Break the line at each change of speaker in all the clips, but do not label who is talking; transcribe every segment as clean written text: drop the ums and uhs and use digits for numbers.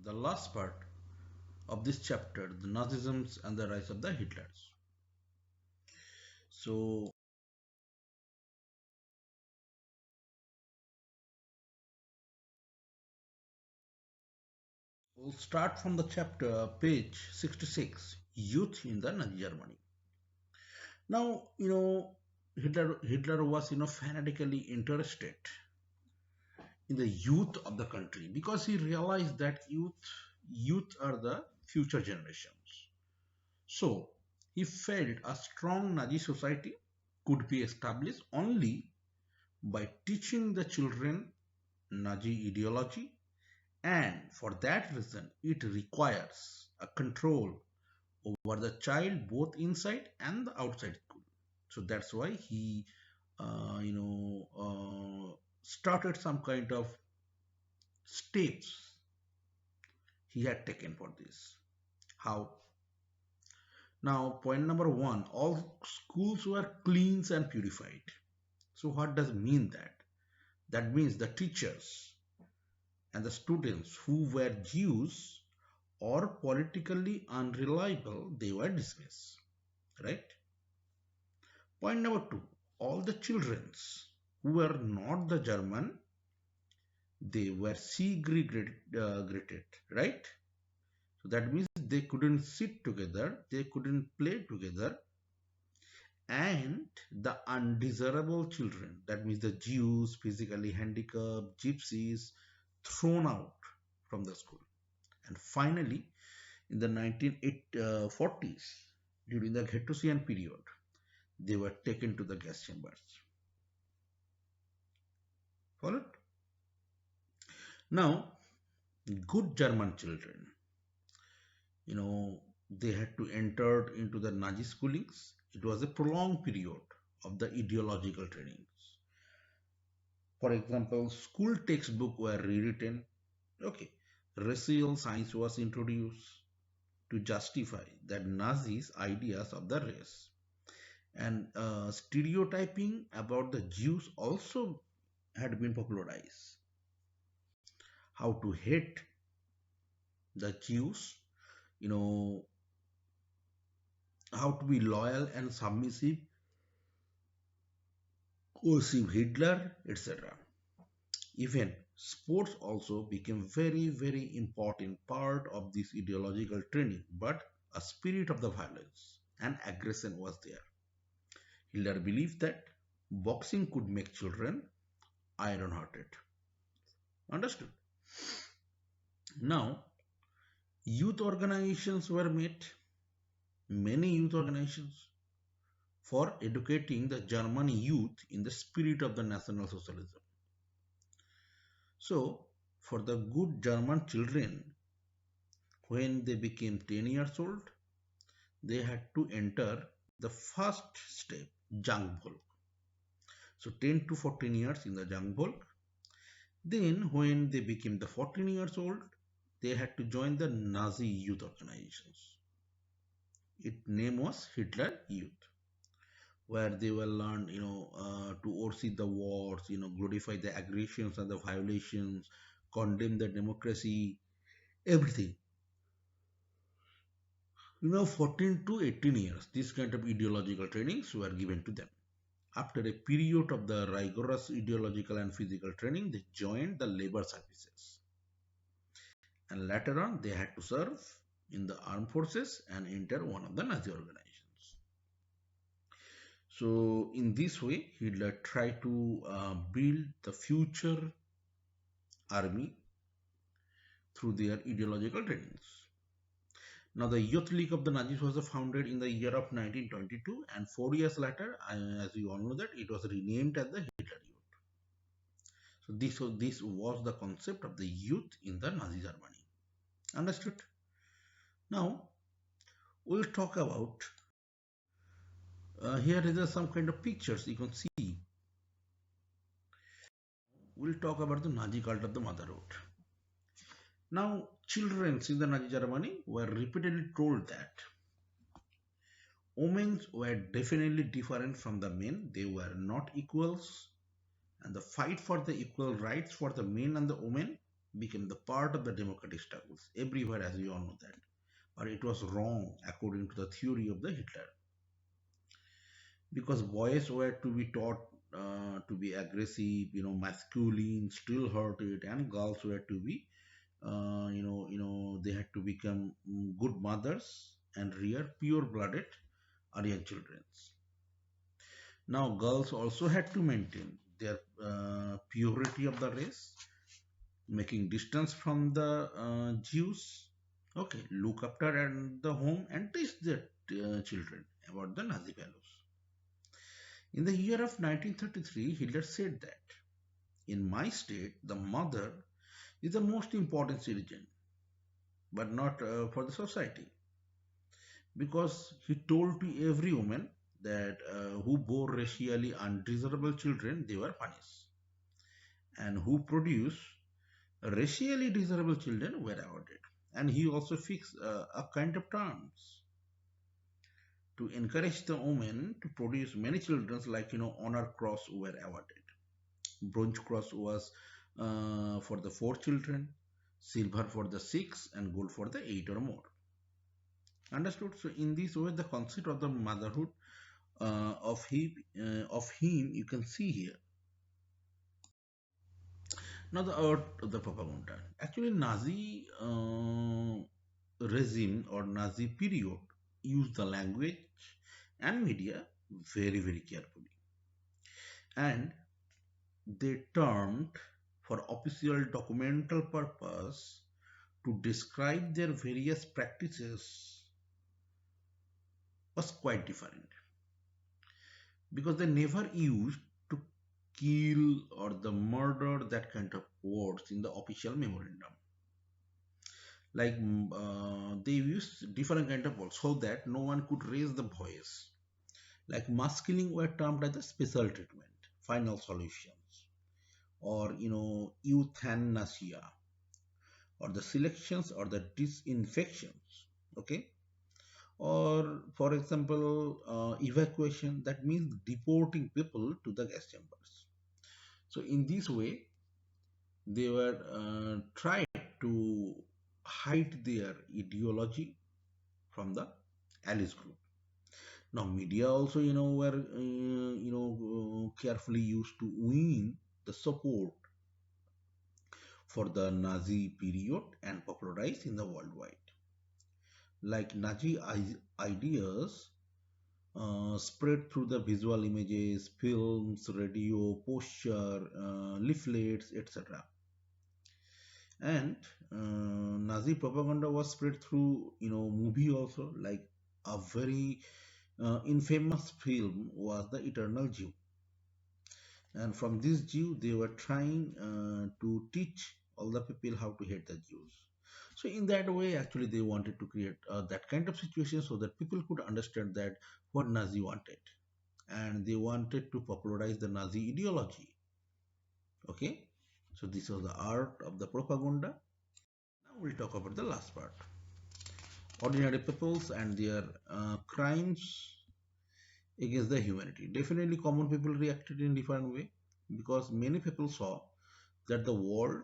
the last part of this chapter, the Nazisms and the rise of the Hitlers. So we'll start from the chapter, page 66, Youth in the Nazi Germany. Now, Hitler was, fanatically interested in the youth of the country because he realized that youth are the future generations. So he felt a strong Nazi society could be established only by teaching the children Nazi ideology, and for that reason it requires a control over the child both inside and the outside school. So that's why he started some kind of steps he had taken for this. How? Now, point number one, all schools were cleansed and purified. So what does mean that? That means the teachers and the students who were Jews or politically unreliable, they were dismissed. Right? Point number two, all the children who were not the German, they were segregated, right? So that means they couldn't sit together, they couldn't play together, and the undesirable children, that means the Jews, physically handicapped, gypsies, thrown out from the school. And finally, in the 1940s, during the Ghettoian period, they were taken to the gas chambers. Followed? Now, good German children, they had to enter into the Nazi schoolings. It was a prolonged period of the ideological trainings. For example, school textbooks were rewritten. Okay, racial science was introduced to justify that Nazis' ideas of the race. And stereotyping about the Jews also had been popularized. How to hate the Jews, you know, how to be loyal and submissive, worship Hitler, etc. Even sports also became very, very important part of this ideological training, but a spirit of the violence and aggression was there. Hitler believed that boxing could make children iron-hearted. Understood? Now, youth organizations were made, many youth organizations, for educating the German youth in the spirit of the National Socialism. So, for the good German children, when they became 10 years old, they had to enter the first step, Jungvolk. So 10 to 14 years in the Jungvolk. Then when they became the 14 years old, they had to join the Nazi youth organizations. Its name was Hitler Youth, where they will learn, to oversee the wars, glorify the aggressions and the violations, condemn the democracy, everything. 14 to 18 years, these kind of ideological trainings were given to them. After a period of the rigorous ideological and physical training, they joined the labor services. And later on, they had to serve in the armed forces and enter one of the Nazi organizations. So, in this way, Hitler tried to build the future army through their ideological trainings. Now, the Youth League of the Nazis was founded in the year of 1922, and 4 years later, as you all know that, it was renamed as the Hitler Youth. So, this was the concept of the youth in the Nazi Germany. Understood? Now, we'll talk about, here is some kind of pictures you can see. We'll talk about the Nazi cult of the motherhood. Now, children in the Nazi Germany were repeatedly told that women were definitely different from the men. They were not equals, and the fight for the equal rights for the men and the women became the part of the democratic struggles everywhere, as we all know that. But it was wrong according to the theory of the Hitler, because boys were to be taught to be aggressive, masculine, still hearted, and girls were to be, they had to become good mothers and rear pure-blooded Aryan children. Now, girls also had to maintain their purity of the race, making distance from the Jews. Okay, look after and the home and teach their children about the Nazi values. In the year of 1933, Hitler said that in my state, the mother is the most important citizen, but not for the society, because he told to every woman that who bore racially undesirable children, they were punished, and who produced racially desirable children were awarded. And he also fixed a kind of terms to encourage the women to produce many children, like honor cross were awarded. Bronze cross was for the 4 children, silver for the 6, and gold for the 8 or more. Understood? So in this way, the concept of the motherhood of him you can see here. Now the art of the propaganda. Actually, Nazi regime or Nazi period used the language and media very carefully, and they termed for official documental purpose to describe their various practices was quite different, because they never used to kill or the murder that kind of words in the official memorandum. Like they used different kind of words so that no one could raise the voice. Like mass killing were termed as a special treatment, final solutions, or euthanasia, or the selections or the disinfections. Okay, or for example, evacuation, that means deporting people to the gas chambers. So in this way, they were tried to hide their ideology from the Alice group. Now, media also, were carefully used to win the support for the Nazi period and popularize in the worldwide. Like Nazi ideas spread through the visual images, films, radio, posture, leaflets, etc. And Nazi propaganda was spread through movie also. Like a very infamous film was The Eternal Jew, and from this Jew they were trying to teach all the people how to hate the Jews. So in that way, actually, they wanted to create that kind of situation so that people could understand that what Nazi wanted, and they wanted to popularize the Nazi ideology. Okay, so this was the art of the propaganda. Now we'll talk about the last part: ordinary peoples and their crimes against the humanity. Definitely, common people reacted in different way, because many people saw that the world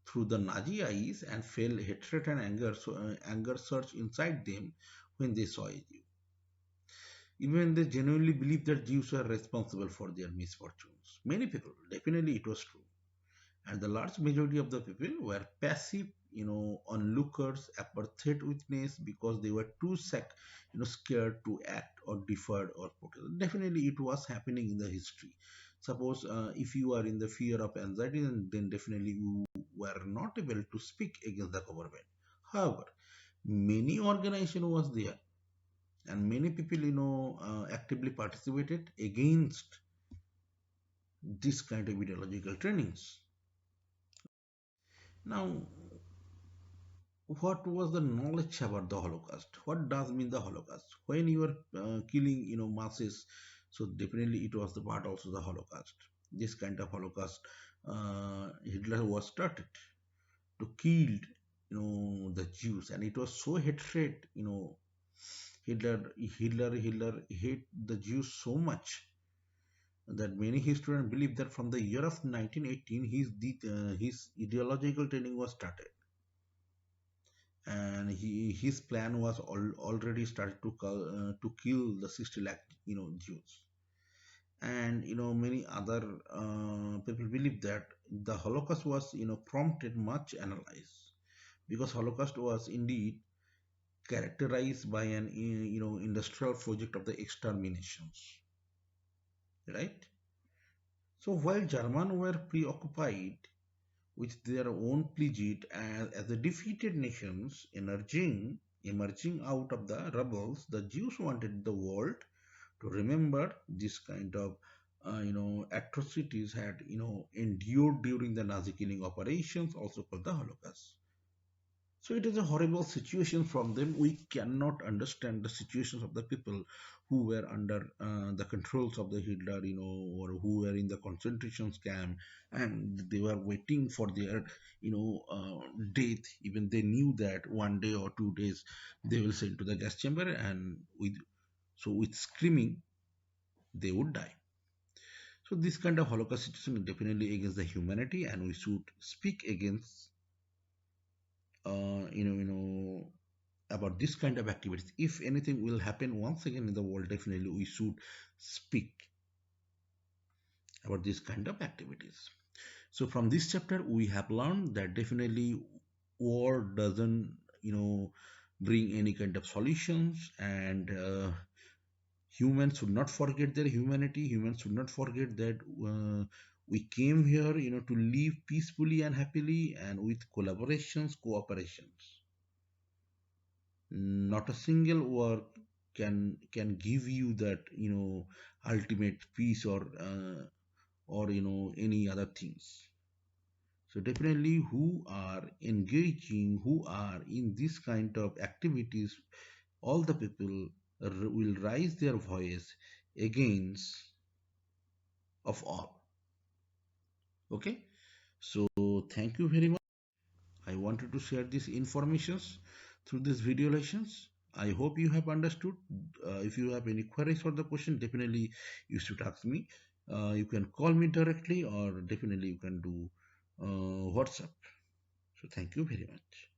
through the Nazi eyes and felt hatred and anger. So anger surged inside them when they saw a Jew. Even they genuinely believed that Jews were responsible for their misfortunes. Many people, definitely it was true. And the large majority of the people were passive, onlookers, apathetic witness, because they were too scared to act or deferred or protest. Definitely, it was happening in the history. Suppose if you are in the fear of anxiety, then definitely you were not able to speak against the government. However, many organization was there, and many people, actively participated against this kind of ideological trainings. Now, what was the knowledge about the Holocaust? What does mean the Holocaust? When you are killing, masses, so definitely it was the part also the Holocaust. This kind of Holocaust, Hitler was started to kill, the Jews, and it was so hatred, Hitler hate the Jews so much that many historians believe that from the year of 1918 his ideological training was started, and his plan was already started to kill the 60 lakh Jews. And many other people believe that the Holocaust was prompted much analyzed, because Holocaust was indeed characterized by an industrial project of the exterminations, right? So while Germans were preoccupied with their own plight as the defeated nations emerging out of the rubbles, the Jews wanted the world to remember this kind of atrocities had endured during the Nazi killing operations, also called the Holocaust. So it is a horrible situation from them. We cannot understand the situations of the people who were under the controls of the Hitler, or who were in the concentration camp, and they were waiting for their, death. Even they knew that one day or 2 days they will send to the gas chamber, and with screaming they would die. So this kind of Holocaust situation is definitely against the humanity, and we should speak against, uh, you know, you know, about this kind of activities. If anything will happen once again in the world, definitely we should speak about this kind of activities. So from this chapter, we have learned that definitely war doesn't, bring any kind of solutions, and humans should not forget their humanity. Humans should not forget that we came here, to live peacefully and happily, and with collaborations, cooperations. Not a single work can give you that ultimate peace, or any other things. So definitely, who are engaging, who are in this kind of activities, all the people will raise their voice against of all. Okay, so thank you very much. I wanted to share these informations through these video lessons. I hope you have understood. If you have any queries or the question, definitely you should ask me. You can call me directly, or definitely you can do WhatsApp. So thank you very much.